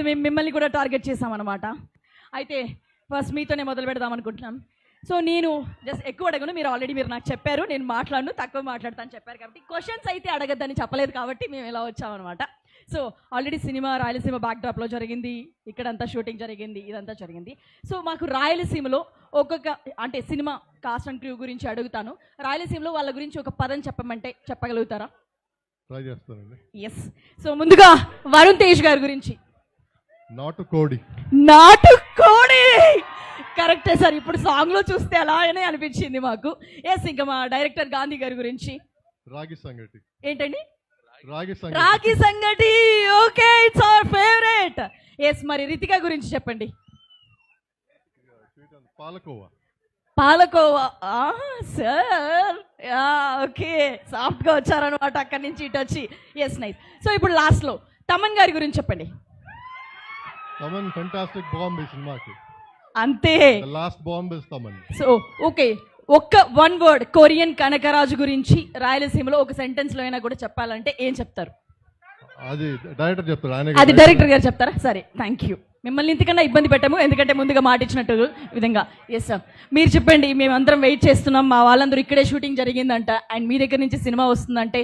లేదు, మేము మిమ్మల్ని కూడా టార్గెట్ చేసామన్నమాట. అయితే ఫస్ట్ మీతోనే మొదలు పెడదాం అనుకుంటున్నాం. సో నేను జస్ట్ ఎక్కువ అడగను, మీరు నాకు చెప్పారు నేను మాట్లాడను, తక్కువ మాట్లాడతాను చెప్పారు కాబట్టి క్వశ్చన్స్ అయితే అడగద్దని చెప్పలేదు కాబట్టి మేము ఇలా వచ్చామన్నమాట. సో ఆల్రెడీ సినిమా రాయలసీమ బ్యాక్డ్రాప్లో జరిగింది, ఇక్కడంతా షూటింగ్ జరిగింది, ఇదంతా జరిగింది. సో మాకు రాయలసీమలో అంటే సినిమా కాస్ట్ అండ్ క్రూ గురించి అడుగుతాను. రాయలసీమలో వాళ్ళ గురించి ఒక పదం చెప్పమంటే చెప్పగలుగుతారా? ట్రై చేస్తానండి. ఎస్. సో ముందుగా వరుణ్ తేజ్ గారి గురించి. నాటుకోడి. కరెక్టే సార్, ఇప్పుడు సాంగ్లో చూస్తే అలానే అనిపించింది మాకు. ఎస్. ఇంకా మా డైరెక్టర్ గాంధీ గారి గురించి. రాగి సంగటి. ఏంటండి? రాగి సంగటి. Okay, it's our favourite. Yes. మరి రితిక గురించి చెప్పండి. పాలకోవా. సార్ ఓకే, సాఫ్ట్గా వచ్చారనమాట అక్కడి నుంచి ఇటు వచ్చి. Yes, nice. సో ఇప్పుడు లాస్ట్లో తమన్ గారి గురించి చెప్పండి. తమన్ ఫెంటాస్టిక్ బాంబ్ ఈ సినిమాకి. అంతే, last bomb is Thaman. So okay, one word Korean Kanakaraju గురించి రాయలసీమలో ఒక సెంటెన్స్ లో అయినా కూడా చెప్పాలంటే ఏం చెప్తారు? అది డైరెక్టర్ చెప్తారు. అది డైరెక్టర్ గారు చెప్తారా? సరే, థ్యాంక్ యూ. మిమ్మల్ని ఇంతకన్నా ఇబ్బంది పెట్టాము, ఎందుకంటే ముందుగా మాట ఇచ్చినట్టు విధంగా. ఎస్ సార్, మీరు చెప్పండి. మేమందరం వెయిట్ చేస్తున్నాం, మా వాళ్ళందరూ ఇక్కడే షూటింగ్ జరిగిందంట అండ్ మీ దగ్గర నుంచి సినిమా వస్తుందంటే